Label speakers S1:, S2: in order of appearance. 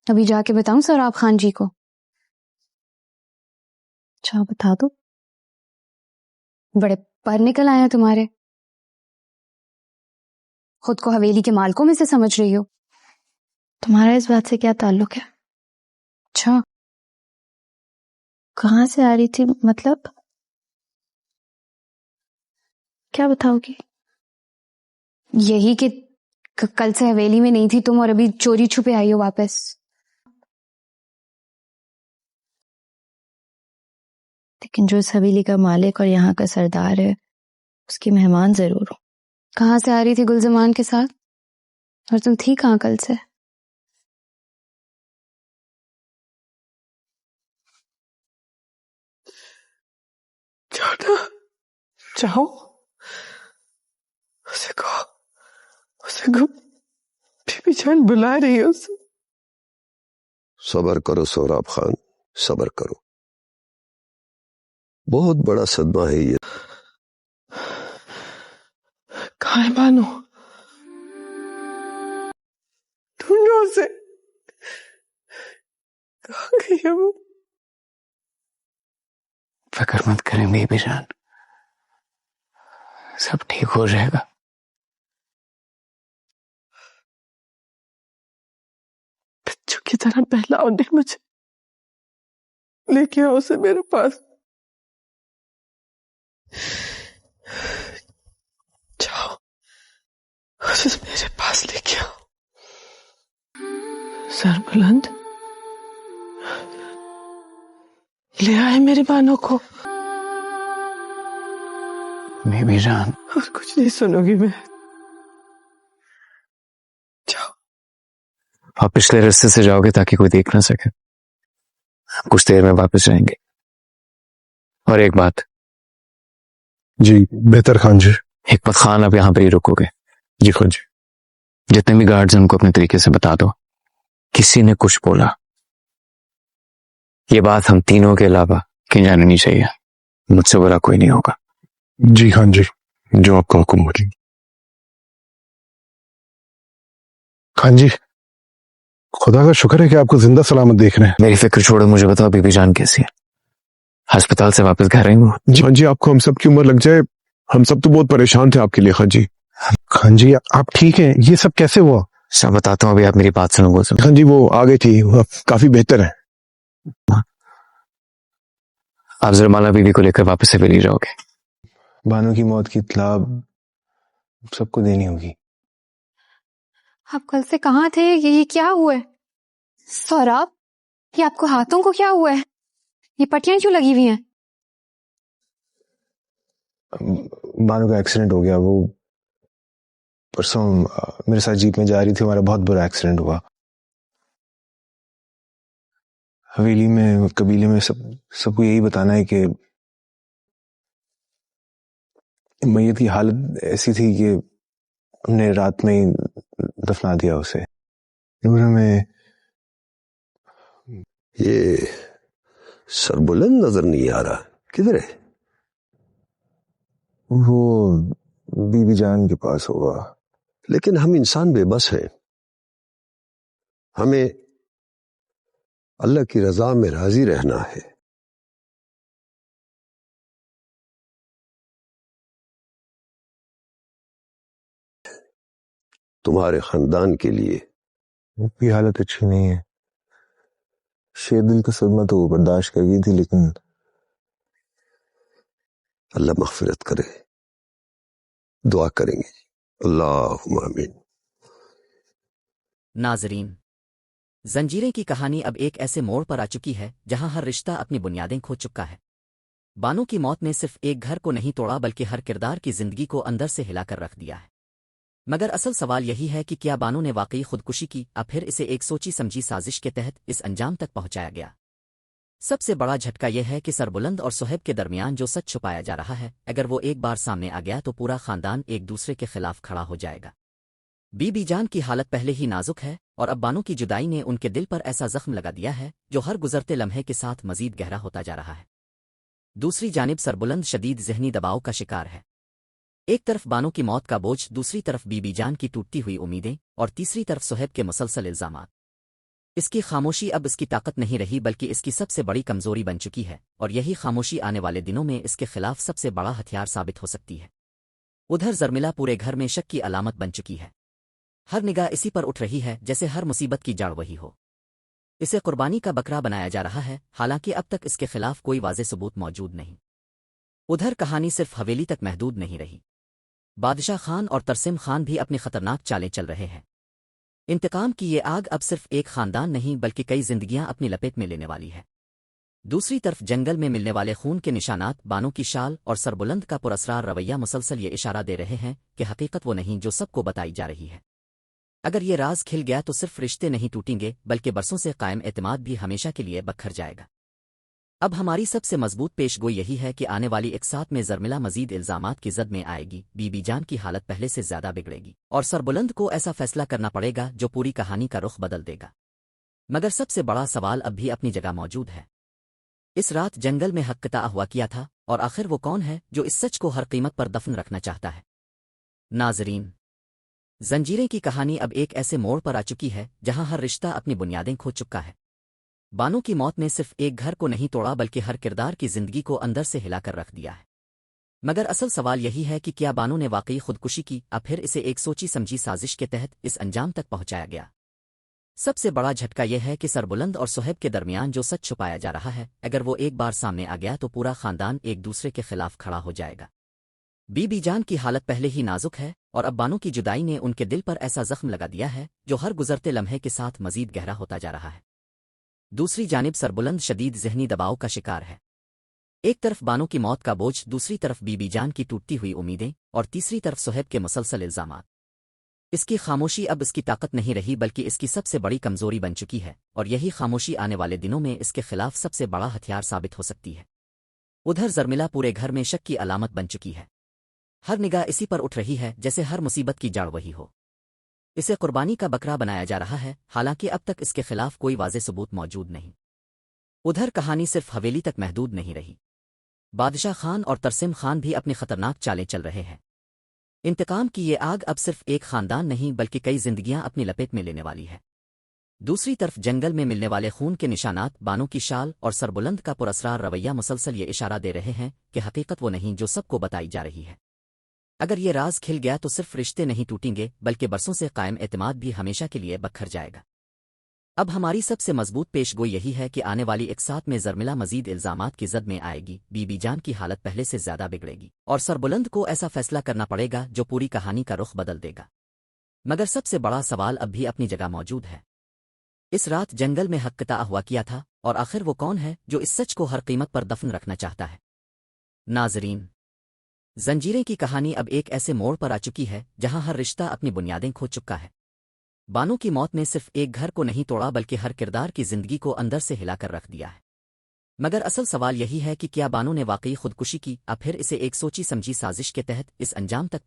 S1: ابھی جا کے بتاؤں سراب خان جی کو؟ اچھا بتا دو. بڑے پر نکل آئے ہیں تمہارے. خود کو حویلی کے مالکوں میں سے سمجھ رہی ہو.
S2: تمہارا اس بات سے کیا تعلق ہے؟
S1: اچھا
S2: کہاں سے آ رہی تھی؟ مطلب کیا بتاؤ گی؟
S1: یہی کہ کل سے حویلی میں نہیں تھی تم اور ابھی چوری چھپے آئی ہو واپس.
S2: لیکن جو اس حویلی کا مالک اور یہاں کا سردار ہے اس کی مہمان ضرور ہوں.
S1: کہاں سے آ رہی تھی گلزمان کے ساتھ؟ اور تم تھی کہاں کل سے؟
S3: جانا چاہو اسے کہو بی بی جان بلا رہی ہے اسے.
S4: صبر کرو سہراب خان، صبر کرو. بہت بڑا صدمہ ہے یہ.
S3: کہاں ہے بانو؟ ڈھونڈو اسے. کہاں گئی ہے وہ؟
S5: فکر مت کریں بی بی جان، سب ٹھیک ہو جائے گا.
S3: بچوں کی طرح بہلاؤ نہیں مجھے. لے کے آؤ اسے میرے پاس. جاؤ اسے میرے پاس لے کے آؤ. سر بلند لے آئے میری بانوں کو.
S5: بی بی جان
S3: اور کچھ نہیں سنو گی میں. جاؤ.
S5: آپ پچھلے راستے سے جاؤ گے تاکہ کوئی دیکھ نہ سکے. کچھ دیر میں واپس جائیں گے. اور ایک بات،
S6: جی بہتر خان جی.
S5: حکمت خان اب یہاں پہ ہی رکو گے.
S6: جی خان جی.
S5: جتنے بھی گارڈز ہیں ان کو اپنے طریقے سے بتا دو کسی نے کچھ بولا یہ بات ہم تینوں کے علاوہ کہیں جانے نہیں چاہیے. مجھ سے برا کوئی نہیں ہوگا.
S6: جی خان جی، جو آپ کا حکم ہو جی. خان جی خدا کا شکر ہے کہ آپ کو زندہ سلامت دیکھ رہے ہیں.
S5: میری فکر چھوڑو، مجھے بتاؤ بی بی جان کیسی ہے؟ ہسپتال سے واپس گھر آئیں گے؟
S6: جی خان جی، آپ کو ہم سب کی عمر لگ جائے. ہم سب تو بہت پریشان تھے آپ کے لیے خان جی. خان جی آپ ٹھیک ہیں؟ یہ سب کیسے ہوا؟
S5: سب بتاتا ہوں، ابھی آپ میری بات سنو. گو
S6: خان جی وہ آ گئی تھی، وہ کافی بہتر ہے.
S5: آپ زرمالہ بی بی کو لے کر واپس سے حویلی جاؤ گے.
S7: بانو کی موت کی اطلاع سب کو دینی ہوگی.
S1: آپ کل سے کہاں تھے؟ یہ کیا ہوا ہے سوراب؟ یہ آپ کو ہاتھوں کو کیا ہوا ہے؟ یہ پٹیاں کیوں لگی ہوئی ہیں؟
S7: بانو کا ایکسیڈنٹ ہو گیا. وہ پرسوں میرے ساتھ جیپ میں جا رہی تھی، ہمارا بہت برا ایکسیڈنٹ ہوا. حویلی میں قبیلے میں سب کو یہی بتانا ہے کہ میت کی حالت ایسی تھی کہ ہم نے رات میں ہی دفنا دیا اسے. انہوں میں
S4: یہ سربلند نظر نہیں آ رہا، کدھر ہے؟
S7: وہ بی بی جان کے پاس ہوگا.
S4: لیکن ہم انسان بے بس ہیں. ہمیں اللہ کی رضا میں راضی رہنا ہے. تمہارے خاندان کے لیے.
S7: ان کی حالت اچھی نہیں ہے. شیر دل کا صدمہ تو وہ برداشت کر گئی تھی، لیکن
S4: اللہ مغفرت کرے. دعا کریں گے. اللہم آمین.
S8: ناظرین، زنجیریں کی کہانی اب ایک ایسے موڑ پر آ چکی ہے جہاں ہر رشتہ اپنی بنیادیں کھو چکا ہے. بانو کی موت نے صرف ایک گھر کو نہیں توڑا بلکہ ہر کردار کی زندگی کو اندر سے ہلا کر رکھ دیا ہے. مگر اصل سوال یہی ہے کہ کیا بانو نے واقعی خودکشی کی، اب پھر اسے ایک سوچی سمجھی سازش کے تحت اس انجام تک پہنچایا گیا؟ سب سے بڑا جھٹکا یہ ہے کہ سربلند اور صہیب کے درمیان جو سچ چھپایا جا رہا ہے، اگر وہ ایک بار سامنے آ گیا تو پورا خاندان ایک دوسرے کے خلاف کھڑا ہو جائے گا. بی بی جان کی حالت پہلے ہی نازک ہے اور اب بانو کی جدائی نے ان کے دل پر ایسا زخم لگا دیا ہے جو ہر گزرتے لمحے کے ساتھ مزید گہرا ہوتا جا رہا ہے. دوسری جانب سربلند شدید ذہنی دباؤ کا شکار ہے. ایک طرف بانو کی موت کا بوجھ، دوسری طرف بی بی جان کی ٹوٹتی ہوئی امیدیں، اور تیسری طرف صہیب کے مسلسل الزامات. اس کی خاموشی اب اس کی طاقت نہیں رہی بلکہ اس کی سب سے بڑی کمزوری بن چکی ہے، اور یہی خاموشی آنے والے دنوں میں اس کے خلاف سب سے بڑا ہتھیار ثابت ہو سکتی ہے۔ ادھر زرملا پورے گھر میں شک کی علامت بن چکی ہے۔ ہر نگاہ اسی پر اٹھ رہی ہے جیسے ہر مصیبت کی جڑ وہی ہو۔ اسے قربانی کا بکرا بنایا جا رہا ہے، حالانکہ اب تک اس کے خلاف کوئی واضح ثبوت موجود نہیں۔ ادھر کہانی صرف حویلی تک محدود نہیں رہی۔ بادشاہ خان اور ترسم خان بھی اپنی خطرناک چالیں چل رہے ہیں۔ انتقام کی یہ آگ اب صرف ایک خاندان نہیں بلکہ کئی زندگیاں اپنی لپیٹ میں لینے والی ہے۔ دوسری طرف جنگل میں ملنے والے خون کے نشانات، بانو کی شال اور سربلند کا پراسرار رویہ مسلسل یہ اشارہ دے رہے ہیں کہ حقیقت وہ نہیں جو سب کو بتائی جا رہی ہے۔ اگر یہ راز کھل گیا تو صرف رشتے نہیں ٹوٹیں گے بلکہ برسوں سے قائم اعتماد بھی ہمیشہ کے لیے بکھر جائے گا۔ اب ہماری سب سے مضبوط پیش گوئی یہی ہے کہ آنے والی ایک ساتھ میں زرملا مزید الزامات کی زد میں آئے گی، بی بی جان کی حالت پہلے سے زیادہ بگڑے گی، اور سربلند کو ایسا فیصلہ کرنا پڑے گا جو پوری کہانی کا رخ بدل دے گا۔ مگر سب سے بڑا سوال اب بھی اپنی جگہ موجود ہے۔ اس رات جنگل میں حق قطع ہوا کیا تھا، اور آخر وہ کون ہے جو اس سچ کو ہر قیمت پر دفن رکھنا چاہتا ہے؟ ناظرین، زنجیریں کی کہانی اب ایک ایسے موڑ پر آ چکی ہے جہاں ہر رشتہ اپنی بنیادیں کھو چکا ہے۔ بانو کی موت نے صرف ایک گھر کو نہیں توڑا بلکہ ہر کردار کی زندگی کو اندر سے ہلا کر رکھ دیا ہے۔ مگر اصل سوال یہی ہے کہ کیا بانو نے واقعی خودکشی کی، یا پھر اسے ایک سوچی سمجھی سازش کے تحت اس انجام تک پہنچایا گیا؟ سب سے بڑا جھٹکا یہ ہے کہ سربلند اور صہیب کے درمیان جو سچ چھپایا جا رہا ہے، اگر وہ ایک بار سامنے آ گیا تو پورا خاندان ایک دوسرے کے خلاف کھڑا ہو جائے گا۔ بی بی جان کی حالت پہلے ہی نازک ہے، اور اب بانو کی جدائی نے ان کے دل پر ایسا زخم لگا دیا ہے جو ہر گزرتے لمحے کے ساتھ مزید گہرا ہوتا جا رہا ہے۔ دوسری جانب سربلند شدید ذہنی دباؤ کا شکار ہے۔ ایک طرف بانو کی موت کا بوجھ، دوسری طرف بی بی جان کی ٹوٹتی ہوئی امیدیں، اور تیسری طرف صہیب کے مسلسل الزامات۔ اس کی خاموشی اب اس کی طاقت نہیں رہی بلکہ اس کی سب سے بڑی کمزوری بن چکی ہے، اور یہی خاموشی آنے والے دنوں میں اس کے خلاف سب سے بڑا ہتھیار ثابت ہو سکتی ہے۔ ادھر زرملا پورے گھر میں شک کی علامت بن چکی ہے۔ ہر نگاہ اسی پر اٹھ رہی ہے جیسے ہر مصیبت کی جڑ وہی ہو۔ اسے قربانی کا بکرا بنایا جا رہا ہے، حالانکہ اب تک اس کے خلاف کوئی واضح ثبوت موجود نہیں۔ ادھر کہانی صرف حویلی تک محدود نہیں رہی۔ بادشاہ خان اور ترسم خان بھی اپنی خطرناک چالیں چل رہے ہیں۔ انتقام کی یہ آگ اب صرف ایک خاندان نہیں بلکہ کئی زندگیاں اپنی لپیٹ میں لینے والی ہے۔ دوسری طرف جنگل میں ملنے والے خون کے نشانات، بانو کی شال اور سربلند کا پراسرار رویہ مسلسل یہ اشارہ دے رہے ہیں کہ حقیقت وہ نہیں جو سب کو بتائی جا رہی ہے۔ اگر یہ راز کھل گیا تو صرف رشتے نہیں ٹوٹیں گے بلکہ برسوں سے قائم اعتماد بھی ہمیشہ کے لیے بکھر جائے گا۔ اب ہماری سب سے مضبوط پیش گوئی یہی ہے کہ آنے والی ایک ساتھ میں زرملا مزید الزامات کی زد میں آئے گی، بی بی جان کی حالت پہلے سے زیادہ بگڑے گی، اور سربلند کو ایسا فیصلہ کرنا پڑے گا جو پوری کہانی کا رخ بدل دے گا۔ مگر سب سے بڑا سوال اب بھی اپنی جگہ موجود ہے۔ اس رات جنگل میں حق قطع ہوا کیا تھا، اور آخر وہ کون ہے جو اس سچ کو ہر قیمت پر دفن رکھنا چاہتا ہے؟ ناظرین، زنجیریں کی کہانی اب ایک ایسے موڑ پر آ چکی ہے جہاں ہر رشتہ اپنی بنیادیں کھو چکا ہے۔ بانو کی موت نے صرف ایک گھر کو نہیں توڑا بلکہ ہر کردار کی زندگی کو اندر سے ہلا کر رکھ دیا ہے۔ مگر اصل سوال یہی ہے کہ کیا بانو نے واقعی خودکشی کی، یا پھر اسے ایک سوچی سمجھی سازش کے تحت اس انجام تک